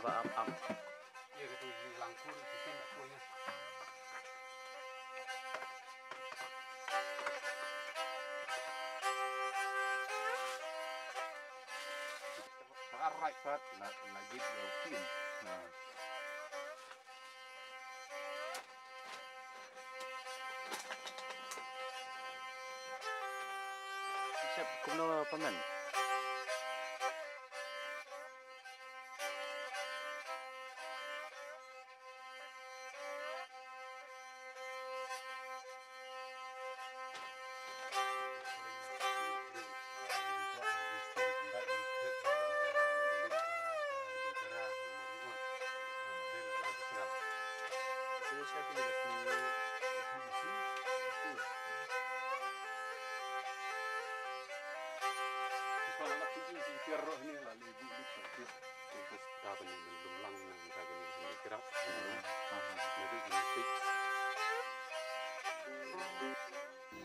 Ba am. Iya gitu hilang pun mungkin punya. Right, but lagi film. Nah, Siap kuno paman.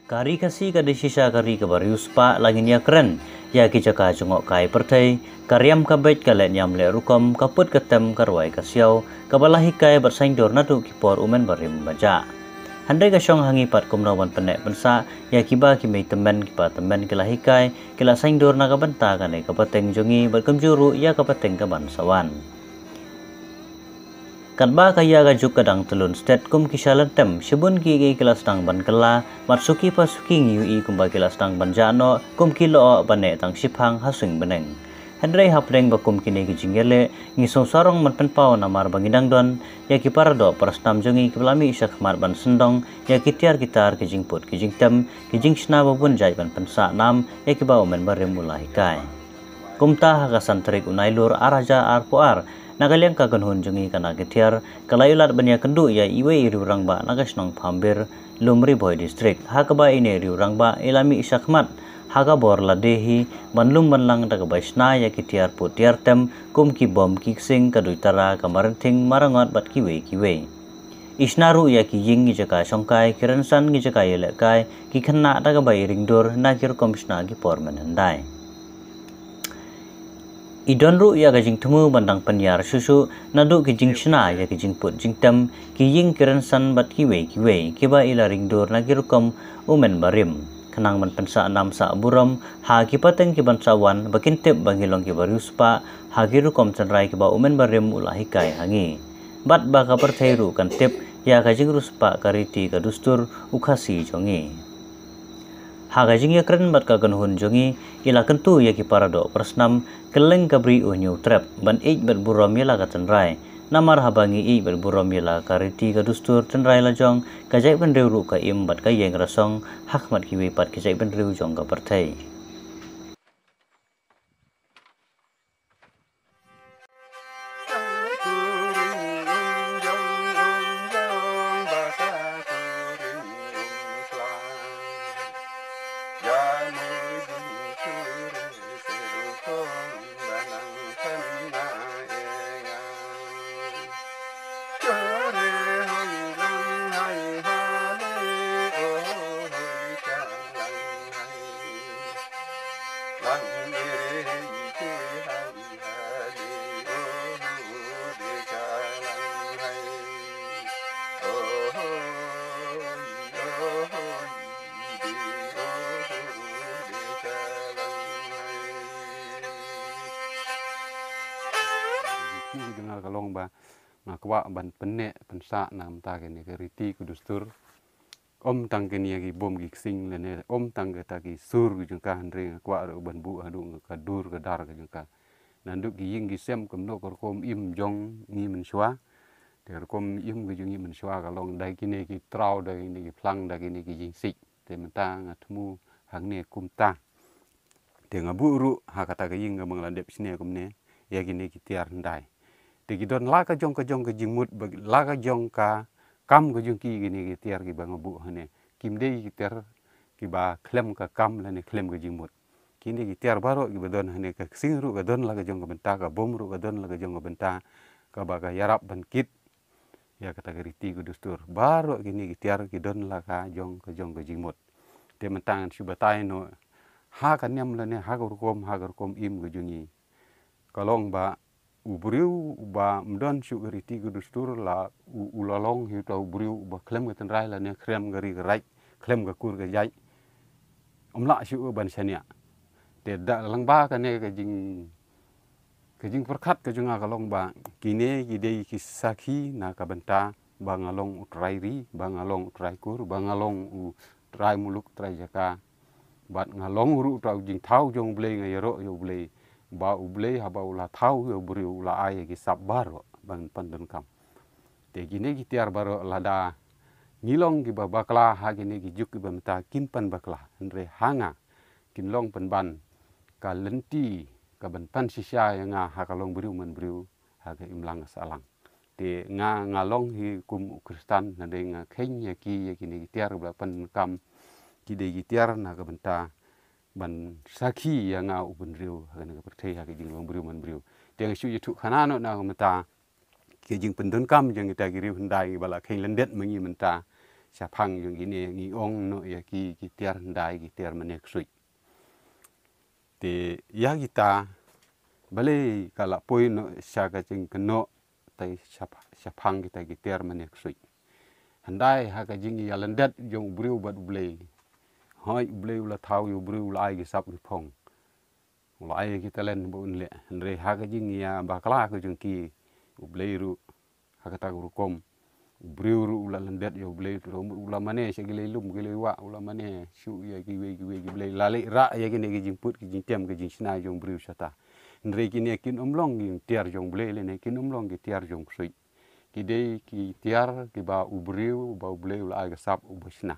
Kari kasi kada sisa kari kabarius pa langin ya keren. Ya kijaka jengok kai pertai, karyam kabait kalet nyam le rukom kaput ketem karwai kasiau, kabalahi kai bersaindor nadu kipor umen barim baja. Handai kasyong hangi pat kumnawan penek pensa, ya kiba kimei temen kiba temen kelahi kai, kela saindor naga benta kanai kapateng jongi berkemjuru ya kapateng kaban sawan. Katba kaya gajuk kadang telun stet kum kisalan tem sebun ki kelas tang ban kela matsuki pasuki ngiui kumba kelas tang ban jano kum kilo bane tang siphang hasung beneng Hendrai hapreng bakum kini kijingele ngisong sarong man penpau namar bangidang don ya ki parado prastam jongi kipelami isak mar ban sendong ya kitiar gitar kijing put kijing tem kijing sna babun jai ban pensa nam ya ki bau men bare mulai kai kumta hagasan terik unailur araja arpoar Nagaliang kaganhun jungi kana getiar kalayulat banya kendu ya iwe riurang ba nagasnong pambir lumri boy district hakaba ini riurang ba ilami isakmat haga bor ladehi banlum banlang daga baisna ya kitiar putiar tem kum ki bom kiksing kaduitara kamarenting marangot bat kiwe isnaru ya ki ying jaka songkai kiransan jaka yelekai ki khanna daga bai ringdor nakir komisna ki pormen handai Idonru ya gajing temu bandang penyar susu nadu gijing sena ya gijing put jingtem kijing kiransan bat kiwe kiba ila ringdur nagirukom umen barim kenang man pensa enam sa buram ha kipateng kiban sawan bakin tip bangilong kibaruspa ha girukom cenrai kiba umen barim ulahi kai hangi bat baka perthairu kan tip ya gajing ruspa kariti kadustur ukasi jongi Haga jingya keren bat kaganhun jongi ila kentu ya ki parado persnam keleng kabri unyu trap ban ej bat buram yala katenrai namar habangi ej bat buram yala kariti kadustur tenrai lajong kajai ban reuru ka im bat kayeng rasong hakmat kiwi pat kajai ban reu jong ka partai Dengar kalong ba ngakwa ban penek pensa nam ta kene keriti kudustur om tang kene yagi bom gi sing lene om tang ke tagi sur gi jengka andre ngakwa ro ban bu adu ngakadur kadar ke jengka nanduk gi ying gi sem kum no kor kom im jong ngi men shwa der kom im gi jungi men shwa kalong dai kene ki trau dai kene ki plang dai kene ki jing sik te menta ngatmu hang ne kum ta te ngabu ru ha kata ge ying ngamang landep sine kum ne ya gini ki tiar ndai Tegidon laka jong ka jingmut laka jong ka kam ka jong ki gini ki tiar ki bang bu hane kim dei ki tiar ki ba klem ka kam lane klem ka jingmut kini ki tiar baro ki badon hane ka singru ka don laka jong ka benta ka bom ru ka don laka jong ka benta ka ba ka yarap ban kit ya kata geriti ku dustur baro gini ki tiar ki don laka jong ka jingmut te mentangan subatai no ha kan nyam lane ha ka rukom im ka jongi kalong ba uburiu ba mdon shu riti gudustur la ulalong hiu tau uburiu ba klem gatan rai la ne krem gari garai klem ga kur ga jai omla shu ban shania te da lang ba ka ne ka jing perkat ka junga kalong ba kine gide kisaki na ka benta ba ngalong utrai ri ba ngalong utrai kur ba ngalong utrai muluk utrai jaka bat ngalong uru tau jing tau jong blei ngayero yo blei ba ublei haba ula tau yo buri ula ai gi sabar ban pandun kam te gine gi tiar baro lada ngilong gi babakla ha gine gi juk gi bamta kimpan bakla andre hanga kinlong penban ka lenti ka ban pan sisya yang ha kalong beriu man beriu ha ga imlang salang te ngalong hi kum kristan na de nga kenya ki gine gi tiar ba pan kam kide gi tiar na ka benta ban saki yang ubun riu hagana percaya ke jing long beriu man beriu teng shu yitu khanano na mata ke jing pendon kam jeng kita giriu hendai bala keng lendet mengi menta sapang jeng gini ngi ong no ya ki tiar hendai ki tiar manek sui te ya kita bale kala poi no syaga jeng keno tai sapang kita ki tiar manek sui hendai haga jing ya lendet jeng beriu bat blei hoi blei ula tau yu beriu ula ai gi sap gi phong ula ai kita len bo unle andre haga jing ya bakla ko jeng ki blei ru haga ta ru kom beriu ru ula lendet yo blei ru ula mane se gile lum gile wa ula mane shu ya gi we blei lali ra ya gi ne gi jing put gi jing tem gi jing sna jong beriu sata andre ki ne kin omlong gi tiar jong blei le ne kin omlong gi tiar jong sui ki dei ki tiar ki ba ubriu ba blei ula ai gi sap u sna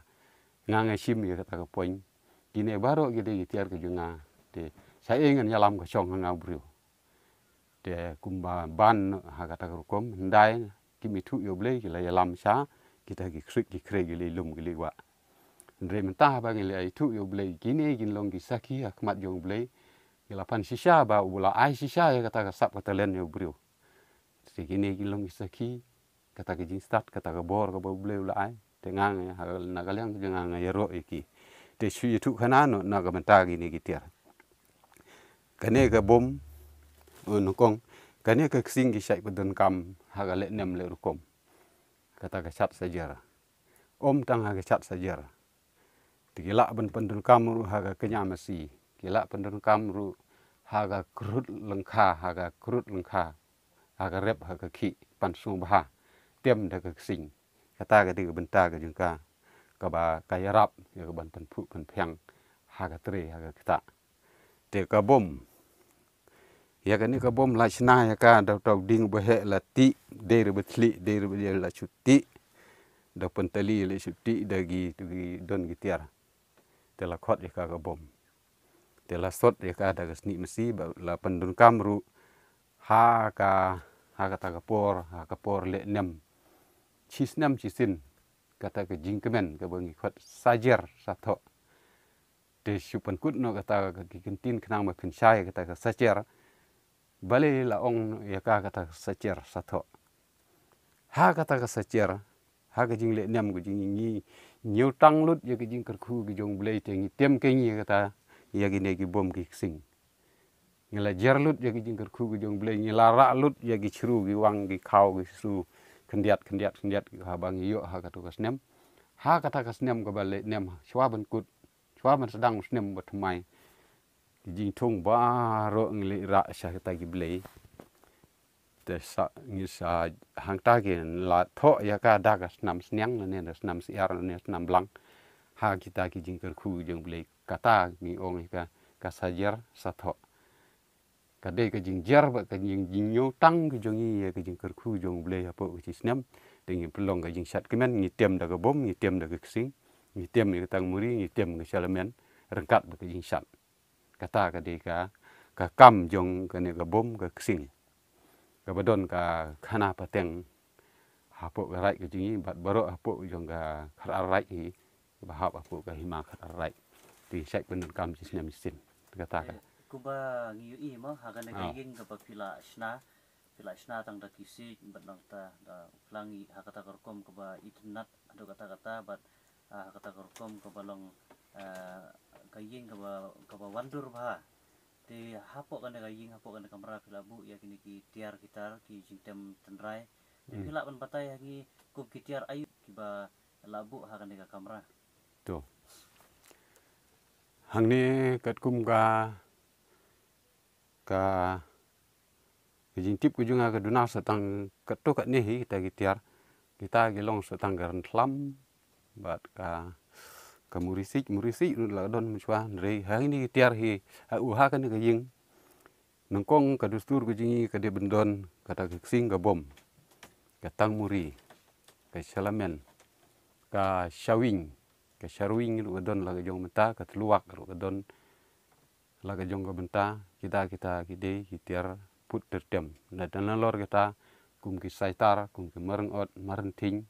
nganga sim ya kata poin kine baro gede gitiar ke junga te saya ingin nyalam ke song nga brio te kumba ban ha kata kom ndai kimi tu yo blei la yalam sa kita gi krik gi kre gi lum gi wa ndre menta ba gi le tu yo blei kine gin long gi saki akmat jong blei gila pan sisa ba ula ai sisa ya kata sap kata len yo brio te kine gin long gi saki kata gi jing start kata ga bor ga blei ula ai tengang hal nagalang jangan ngayero iki te shu itu kanano naga mentagi ni gitiar kane ga bom unukong kane ka singi sai pedon kam haga le nem le rukom kata ka chat sajar om tang haga chat sajar tigila ben pendon kam ru haga kenya masi gila pendon kam ru haga krut lengkha haga rep haga ki pan sung bah tem daga sing kata ga diga benta ga jengka ka ba kaya rap ya ka ban pu pan pyang ha ga tre ha ga kita te ka bom ya ga ni ka bom la chna ya ka da tau ding bo he la ti de re betli de re la chuti da pentali le chuti da gi don gi tiar te la khot ya ka bom te la sot ya ka da ga sni mesi ba la pandun kamru ha ka ta ka por le nem cisnam cisin kata ke jingkemen ke bangi khot sajer sato te supan kut no kata ke kentin kenang ma kin sai kata ke sajer bale la ong ya ka kata sajer sato ha kata ke sajer ha ke jing le nem ke jing ni nyu tang lut ya ke jing kerku ke jong blei te ngi tem ke ni kata ya gi ne gi bom ki sing ngila jer lut ya ke jing kerku ke jong blei ngi lara lut ya gi chru gi wang gi khau gi su kendiat ha bang yo ha kata kasnem ha kata kasnem ka bale nem swaban kut swaban sedang snem bat mai jing thung ba ro ngli ra sha kata gi blei te sa ngi sa hang ta ge la tho ya ka da ka snam snyang ne snam siar ne snam blang ha kita ki jing kerku jong blei kata ngi ong ka sajer sa tho kadai ka jing jar ba ka jing nyo tang ka jong i ka jing kerku jong blei apa uci snem dengan pelong ka jing sat kemen ngi tem da ka bom ngi tem da ka sing ngi tem ni tang muri ngi tem ngi salamen rengkat ba ka jing sat kata ka de ka kam jong ka ne ka bom ka sing ka badon ka khana pateng hapo ka rai ka jing i bat baro hapo jong ka khar rai i ba hap hapo ka hima khar rai ti sai pen kam ci snem sin kata ka kuba ngiu i mo haga na giging ka pila sna tang da kisi batang ta da flangi haga ta korkom kuba itnat ado kata bat haga ta korkom kuba long giging kuba wandur ba Di hapok kan dekat ying hapok kan dekat kamera pilabu ya kini ki tiar gitar ki jingtem tenrai. Di pilak pan patai lagi kup ki tiar ayu kiba labu hakan dekat kamera. Tu. Hang ni kat kum ka jingtip ku junga ka duna setang ketu kat ni kita tiar kita gilong setang garan tlam bat ka murisik la don mchwa ndrei hang ni tiar hi ha kan ka ying nangkong ka dustur ku jingi ka de bendon kata sing ka bom ka tang muri ka salamen ka shawing lu don la jong menta ka tluak lu don la jong ka benta kita kide tiar put tertem na dan lor kita kum ki saitar kum ki marang ot marang ting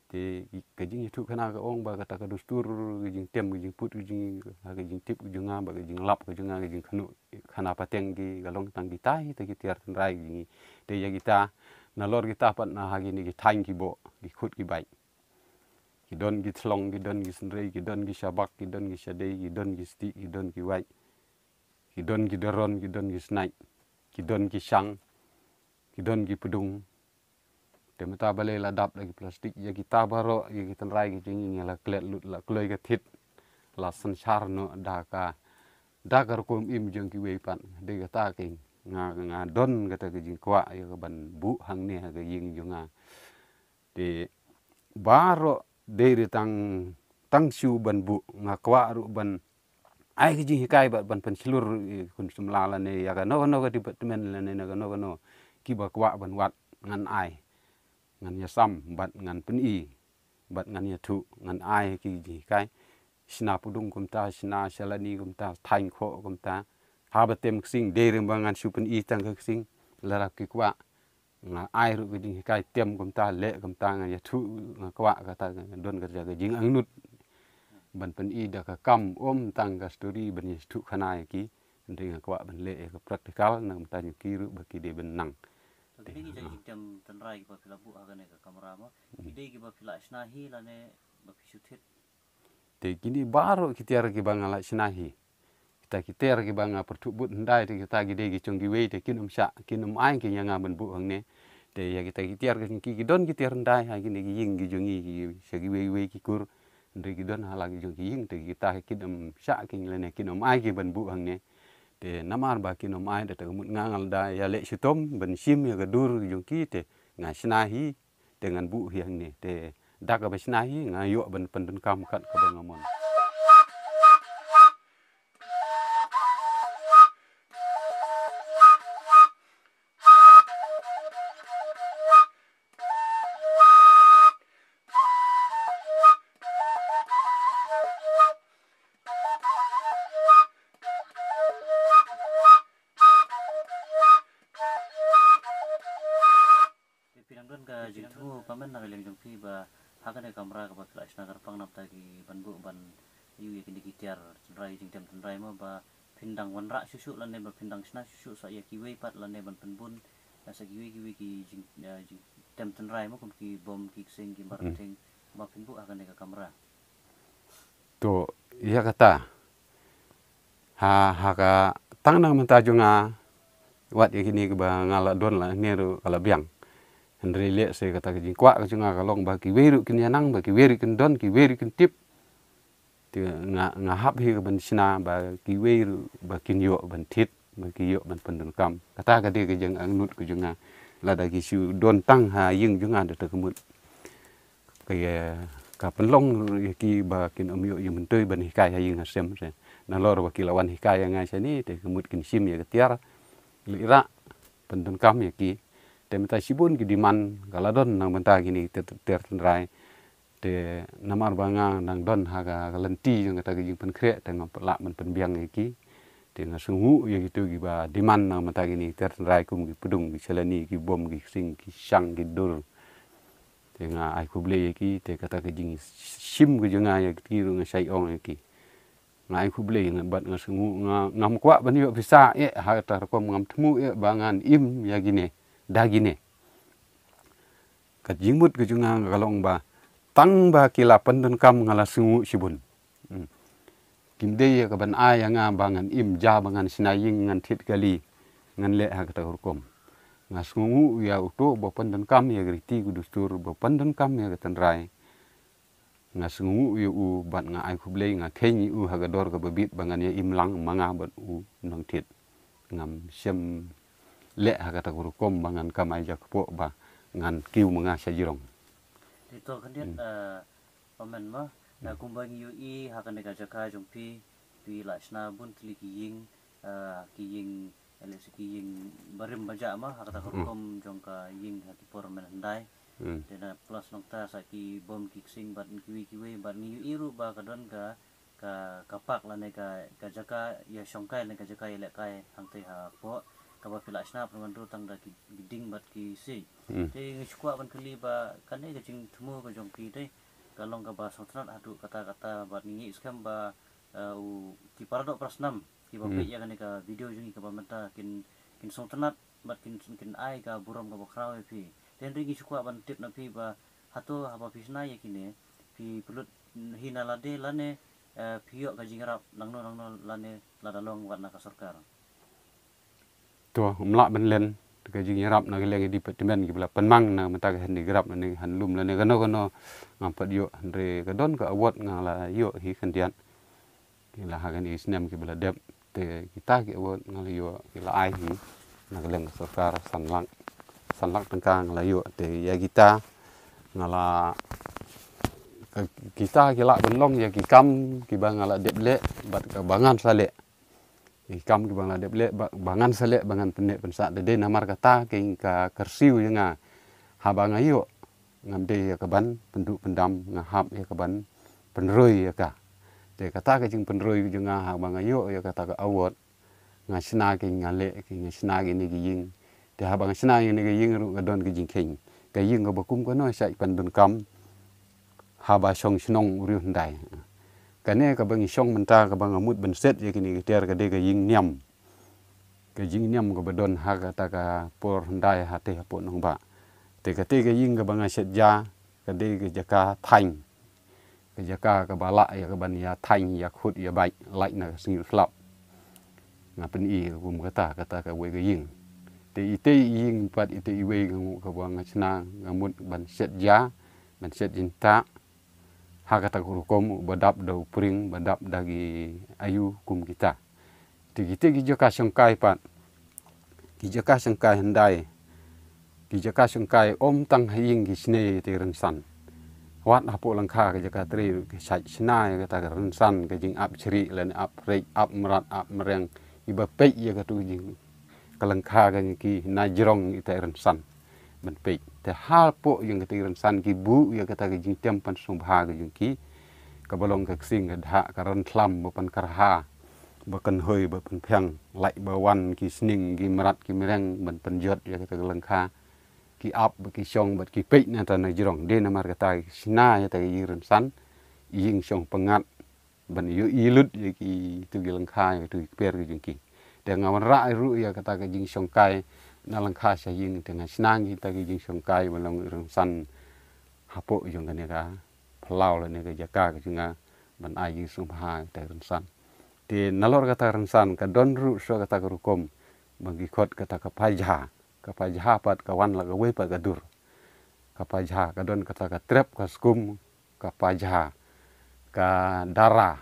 te ka jing itu kana ka ong ba kata ka dustur jing tem jing put jing ha jing tip jing nga ba jing lap jing nga jing khanu khana pateng ki galong tang kita te ki tiar rai jing te ya kita na lor kita pat na ha ni ki tang ki bo ki khut ki bai ki don ki thlong ki don ki sendrei ki don ki shabak ki don ki shadei ki don ki sti ki don ki wai ki don ki doron ki don ki snai ki don ki shang ki don ki pedung te meta bale la dap lagi plastik ya kita baro ya kita rai ki jingi la klet lut la kloi ka thit la sanchar no da kar kum im jeng ki wei pan de kata ke nga don kata ke jing kwa ya ka ban bu hang ne ha ke ying junga te baro de tang siu ban bu nga kwa ru ban ai ki jing kai ban pen silur kun sumla la ne ya ka no ka department la ne ka no ki ba kwa ban wat ngan ai ngan ya sam bat ngan pen i bat ngan ya thu ngan ai ki ji kai sina pudung kum ta sina salani kum ta thain kho kum ta ha ba tem sing de rem ngan su pen i tang ka sing la ra ki kwa nga ai ru ki ji kai tem kum ta le kum ta ngan ya thu nga kwa ka ta don ka ja ka jing ang nut ban pen i da ka kam tang ka story ban ya thu khana ki ndeng kwa ban le ka praktikal nang ta ki ru ba ki de ben nang Tapi kita jingtem tenrai kiba pilabu hakan dekat kamera mo. Ide kiba pilak snahi la ne ba pisutit. Te kini baru kita ki bangala sinahi kita ki banga pertubut ndai te kita gide ki cung ki wei te kinum sya kinum ai ki yang ben bu hang ne te ya kita ki don kita ndai ha kini ki ying ki jungi ki segi wei ki kur ndai ki don hala ki jung ki ying te kita kinum sya ki lene kinum ai ki ben bu hang ne te namar ba kinum ai te mut ngangal da ya le sitom ben sim ya gadur jung ki te nga sinahi dengan bu hiang ne te dak ba sinahi nga yo ben pendun kam kat ka bangamon Ka jingtu pamen na leng jong pi ba hakan dekat kamera ka ba pilak snagar pang nap tagi ban bu ban yu ya kini tiar tenrai jingtem tenrai mo ba pindang wanra susu la ne ba pindang sna susu sa ya ki wei pat la ne ban penbun sa ki wei ki jingtem tenrai mo kum ki bom ki sing ki marting ba pinbu hakan dekat kamera. To ya kata ha ka tang nang menta junga wat ya kini ke ba ngala don la ne ru kala biang Andre le se kata ke jing kwa ke junga kalong ba ki weru kin yanang ba ki weri kin don ki weri kin tip ti nga hap hi ban sina ba ki weru ba kin yo ban tit ba ki yo ban pendun kam kata ka de ke jeng ang nut ke junga la da ki su don tang ha ying junga de te kemut ke ka penlong ki ba kin amyo yum tui ban hikai ha ying asem se na lor ba ki lawan hikai nga sani te kemut kin sim ya ke tiar lira pendun kam ya ki temta sibun ki diman galadon nang benta gini ter tenrai te namar banga nang don haga galenti yang kata gijing pen kre tengah pelak men pen biang iki te ngasungu ya gitu gi ba diman nang benta gini ter tenrai kum gi pedung gi selani gi bom gi sing gi sang gi dur te nga ai ku ble iki te kata gijing sim gi junga ya ki ru ngai ong iki ngai ku ble bat ngasungu ngam kwa ban yo bisa ha ta kom ngam temu bangan im ya gini dagine kat jingmut ke junga kalong ba tang ba kila pendun kam ngala sungu sibun ki kim de ka ban ai nga bangan im ja bangan sinaying ngan tit kali ngan le ha kata hukum ngas ngungu ya uto bo pandan kam ya griti kudustur bo pandan kam ya katan rai ngas ngungu ya u bat nga ai kublei nga kenyi u hagador ka babit bangan ya imlang manga bat u nang tit ngam sem le ha kata hukum bangan kamai jak po ba ngan kiu manga sajirong Dito kandian pamen ma na kumbang UI hakan deka jaka jompi pi lashna bun tli kiying elesi kiying barim baja ma hakata hukum jongka ying hati por men handai dena plus nokta saki bom kiksing bat kiwi bat ni iru ba kadon ka kapak lane ka jaka ya shongkai lane ka jaka ile kai hangte ha po kaba pilashna permandu tang da giding bat ki si te ngikwa ban kali ba kane ka jing temu ka jongpi dei kalong ka ba sotrat adu kata-kata bat ni iskam ba ki paradok prasnam ki ba ya kane ka video jungi ka ba menta kin sotrat bat kin ai ka buram ka bokraw pi ten ringi chukwa ban tip na pi ba hato haba pisna ya kine pi pulut hina lade lane piyo ka jingrap langno lane ladalong wat na ka sarkar to umla ban len ka jingrap na geleng di departemen ki bela penmang na mata ka hen grap na ni han lum lane kano ngampat yo andre kadon ka award ngala yo hi kandian kila hagan isnem ki bela dep te kita ki award ngala yo kila ai hi na geleng sarkar sanlak tengkang ngala yo te ya kita ngala kita kila benlong ya ki kam ki bangala deple bat ka bangan sale ikam ki bangla deble bangan sale bangan penek pensa de namar kata ke ka kersiu nga habang ayo ngamde ya kaban penduk pendam ngahap ya kaban penroi ya ka de kata ke jing penroi ju nga habang ayo ya kata ka awot ngasna ke ngale ke ngasna ke ni ying de habang sna ni ke ying ru gadon ke jing keng ke ying go bakum ko no sai pandun kam haba song snong ru ndai kane ka bangi song menta ka bang amut ben set ya kini ter ka de ka ying nyam ka badon ha ka ta ka por ndai ha te po nong ba te ka ying ka banga set ja ka de ka jaka thain ka jaka ka bala ya ka ban ya thain ya khut ya bai lai na sing flap nga pen i kum kata ka we ka ying te ite ying pat ite i we ka banga chna ngamut ban set ja ban set jinta hakata kurukom badap do pring badap dagi ayu kum kita tigite gi joka sangkai pat gi joka sangkai handai gi joka sangkai om tang haying gi sne te rensan wat hapo langkha gi joka tri gi sai sna ga ta rensan ga jing ap chri len ap rei ap merat ap mereng iba pe ya ga tu jing kalangkha ga ki najrong ite rensan ban pe te hal po yang ketiran san ki bu ya kata ki jing tem pan sung bha ki jing ki ka balong ka sing ka dha ka ran thlam bo pan karha bo kan hoi bo pan phang lai bo wan ki sning ki marat ki mereng ban pan jot ya kata langkha ki ap ki song bat ki pe na ta na jirong de na mar kata sina ya ta ki ran san ying song pangat ban yu ilut ya ki tu ki langkha ya tu per ki jing ki de ngawan ra ru ya kata ki jing song kai na langkha sa ying dengan senang kita ki jing songkai balong irang san hapo jong kane ka phalau le ne ka jaka ka jinga ban ai sung bha ta rang san te nalor kata rang san ka don ru so kata ka rukom bagi khot kata ka pajha pat ka wan la ka we pa ka dur ka pajha ka don kata ka trap ka skum ka pajha ka dara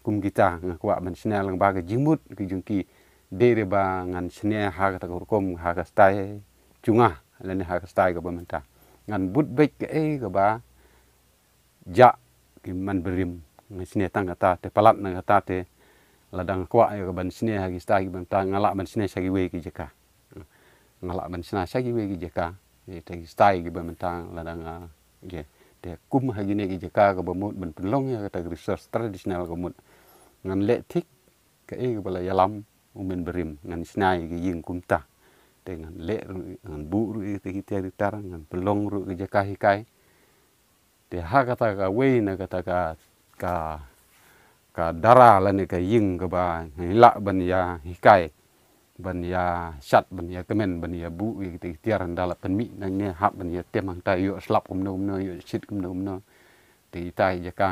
kum kita ngakwa ban snel lang ba ka jimut ki jung ki dere ba ngan sne ha ka rukom ha ka stai chunga lene ha ka stai ka bamenta ngan but bek ke ka ba ja ki man berim ngan sne tang kata te palat na kata te ladang kwa ka ban sne ha ki stai ki bamenta ngala ban sne sa ki we ki jeka ngala ban sna sa ki we ki jeka te stai ki bamenta ladang ge te kum ha gi ne ki jeka ka bamut ban penlong ya ka research tradisional ka mut ngan le thik ka ka bala yalam umen berim ngan snai gi ying kumta dengan le ngan bu ru te kita tar ngan pelong ru ge jaka hikai te ha kata ka we na kata ka dara la ne ka ying ga ba la ban ya hikai ban ya sat ban ya kemen ban ya bu ge te tiar ndala pen mi nang ne hap ban ya temang ta yo slap no yo sit no ti tai jaka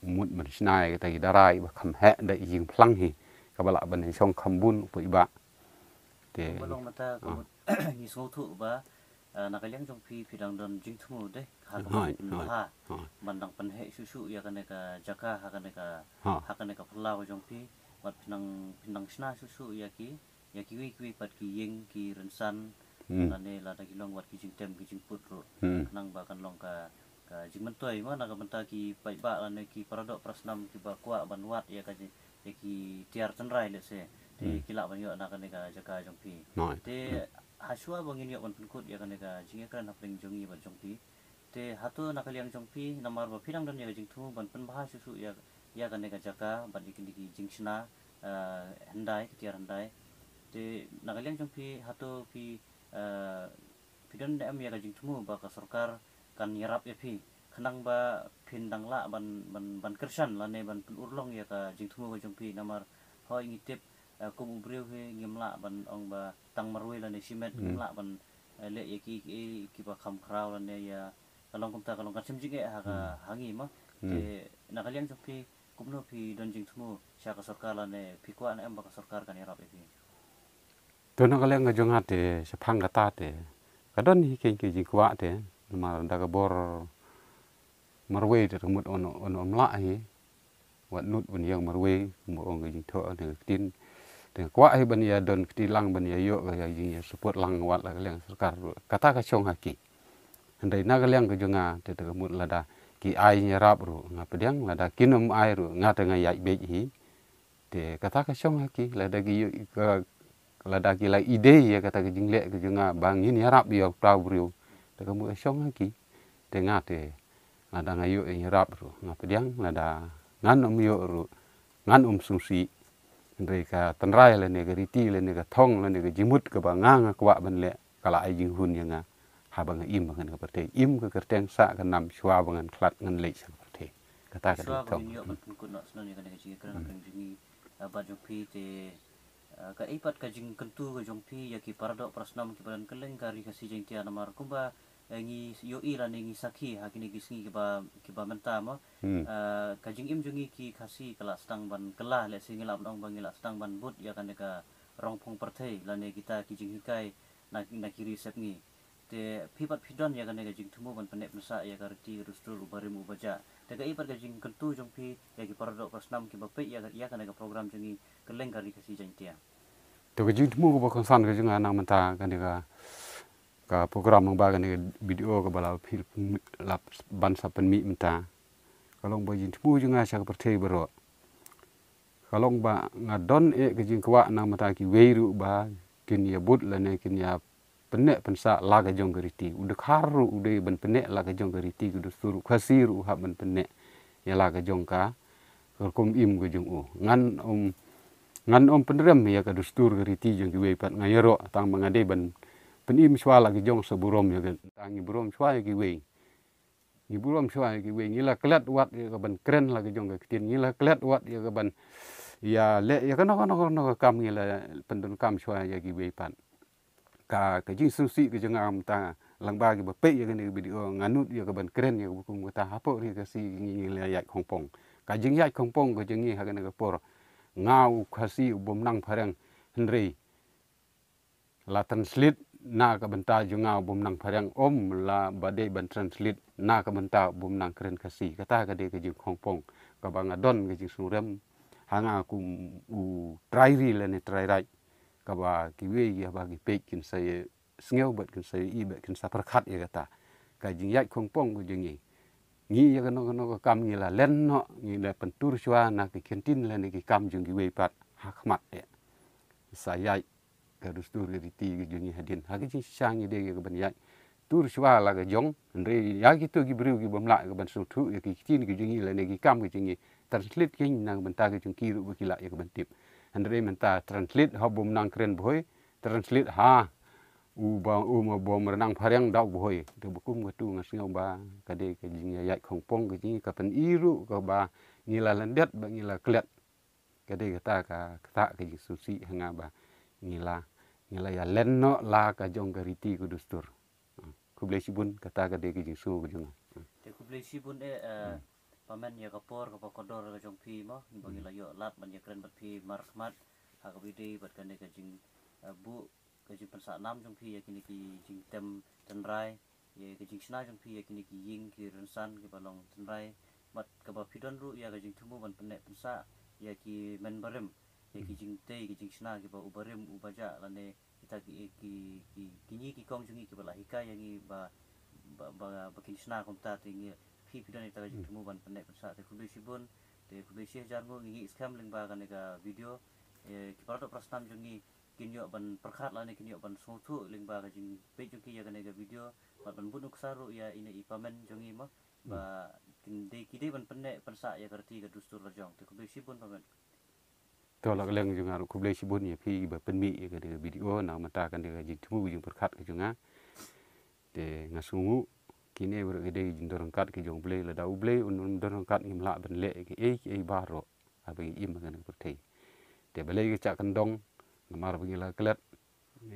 mut man snai ta darai ba kham he da ing plang hi ka bala ban song khambun pu iba te balong mata ko ni so thu ba nakaliang jong pidang don jing thu de ha ha bandang pan he susu ya kan ka jaka ha kan ka plau jong wat pinang sna susu ya ki wi pat ki yeng ki rensan ane la da ki long wat ki jing tem ki jing put ro nang ba kan long ka jing mentoi ma na ka menta ki pai ba ane ki paradok prasnam ki ba kwa ban wat ya ki tiar tenrai le se te kila ban yo na kan ka jaka jong te hasua bangin yo ban penkut ya kan ka jing kan hapling jongi ban jong te hatu nakaliang jong namar ba pidang don ya jing thu ban pen bahas susu ya kan ka jaka ban diki jing sna handai tiar handai te nakaliang jong hatu pidon em ya jing thu ba ka sarkar kan yarap ya kenang ba pindang la ban kersan la ne ban urlong ya ka jing thu ba jong namar hoi ngitip kum ubreu he ngimla ban ong ba tang marwe la ne simet ngimla ban le ya ki ba kham khrau la ne ya kalong kumta kalong kan simjing ha ka hangi ma te nakaliang jong kumno don jing thu sya ka sarkar la ne kwa na em ba ka sarkar kan yarap ya to nakaliang ga jong ate sepang kata te kadon hi ke jing kwa te ma da ka bor marwe te mut ono mla hi wat nut bun yang marwe mo ong jing tho ne tin te kwa hi ban ya don ti lang ban ya yo ga jing support lang wat la kaliang sarkar kata ka chong haki andai nakaliang ga jonga te mut la da ki ai nya rap ru ngapediang la da kinum ai ru ngata nga yai be hi te kata ka chong haki la da gi la da ki la ide ya kata ka jingle ka jonga bangin ya rap yo tau bru te ka mu chong haki te ngate la da ngayo nya rap ru ngapediang la da ngan yo ru ngan sungsi ndai ka tanrai le ne ga riti le ne ga thong le ne ga jimut ka ba nga kwa ban le kala ai jing hun yang habang im bangan ka perte im ka kerteng sa ka nam shwa bangan klat ngan le sa perte kata ka thong yo ban kun no snon ya kan ka jing kan kan jing ba jong te ka ipat ka jing kentu ka jong ya ki paradok prasnam ki badan keleng kari ka si jing tia namar kumba ngi yo ira ngi sakhi ha kini gisngi ki ba menta ma ka jing im jongi ki khasi kala stang ban kala le sing lap dong bangila stang ban but ya kan ka rongpong perthei la ne kita ki jing hikai na kiri sep ngi te pipat pidon ya kan ka jing thumu ban panek masa ya ka reti rustur barimu baja te ka ipat ka jing kentu jong ya ki paradok prasnam ki ba pe ya kan ka program jongi keleng kari ka si jing tia to ka jing thumu ko konsan ka jonga nang menta kan ka program mang ba kan video ka bala phil lap ban sa pen mi menta kalong ba jing thumu jonga sa ka perthei baro kalong ba ngadon ka jing kwa nang mata ki weiru ba kin ya but la ne kin ya penek pensa laga jong geriti udah karu udah ban penek laga jong geriti udah suruh khasiru ha ban penek ya laga jong ka kum im go jong ngan penrem ya ka dustur geriti jong ki wepat ngayero tang mangade ban penim swala ki jong seburom ya tangi burom swaya ki we ni burom swaya ki we ngila klet wat ya ka ban kren laga jong ka tin ngila klet wat ya ka ban ya le ya kana kam ngila pendun kam swaya ya ki wepat ka jing susi ke jengam ta lang ba ki ba pe ya ni video nganut ya ka ban keren ya bukum ta hapo ri ka si ngi le ya khongpong ka jing ya khongpong ko jengi ha ka por ngau khasi bom nang pharang hendrei la translate na ka banta jungau bom nang pharang la bade ban translate na ka banta bom nang keren khasi kata ka de ka jing khongpong ka banga don ka jing surem hanga ku trai ri le ne trai rai ka ba ki we ya ba ki pe kin sai sngew bat kin sai i bat kin sa perkhat ya kata ka jing yak khongpong ko jingi ngi ya no ka kam ngi la len no ngi la pentur shwa na ki kentin la ni ki kam jing ki we pat hakmat ya sa yai ka dustur ri ti ki jingi hadin ha ki sang ni de ka ban yai tur shwa la ka jong re ya ki to ki bru ki bam la ka ban su thu ya ki tin ki jingi la ni ki kam ki jingi translate kin nang ban ta ki jing ki ru ki la ya ka ban tip andre menta translate ha bom nang kren boy translate ha ma bom renang pharang dau boy de bukum ka tu ngasngau ba ka de ka jing ya khongpong ka jing ka pen iru ka ba ngila landet ba ngila klet ka de ka ta ka jing susi hanga ba ngila ya lenno la ka jong ka riti ku dustur ku ble sibun kata ka de ka jing su ku jong te ku ble sibun pamen ya kapor ka kodor ka jong pi mo bagi layo lat ban ya kren bat pi markhmat ha ka bidi bat kan ka jing bu ka jing pensa nam jong pi ya kini ki jing tem tenrai ya ka jing sna jong pi ya kini ki ying ki rensan ki balong tenrai mat ka ba pidon ru ya ka jing tumu ban penek pensa ya ki men barem ya ki jing te ki jing sna ki ba ubarem ubaja lane kita kini ki kong jungi ki bala hika yang i ba kin sna kom ta tingi pi pidon ita ka jing tumu ban penek pensa te kudu sibun te kudu sih jango ngi scam ling ba kan ka video ki parato prastam jungi kinyo ban perkhat lane kinyo ban sotu ling ba ka jing pe jungi ya kan ka video ban bunuk saru ya ina i pamen jungi mo ba kin de kide ban penek pensa ya kerti ka dustur rajong te kudu sibun pamen tolak leng juga aku beli sibun ya pi ba penmi ya ke video na mata kan dia jing tumu jing perkat ke junga te ngasungu kini ber gede jing dorong kat ke jong beli la dau beli un dorong kat ngim la ben le ke e baro apa im kan pertei te beli ke cak kendong ngamar bagi la kelet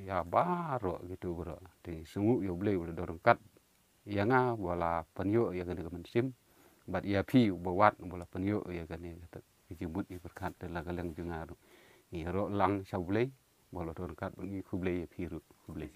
ya baro gitu bro te sungu yo beli udah dorong kat ya nga bola penyo ya kan ke mensim bat ya pi bawat bola penyo ya kan kata jimut i berkat la galeng jungaru ni ro lang sablei bolo dorkat bengi kublei piru kublei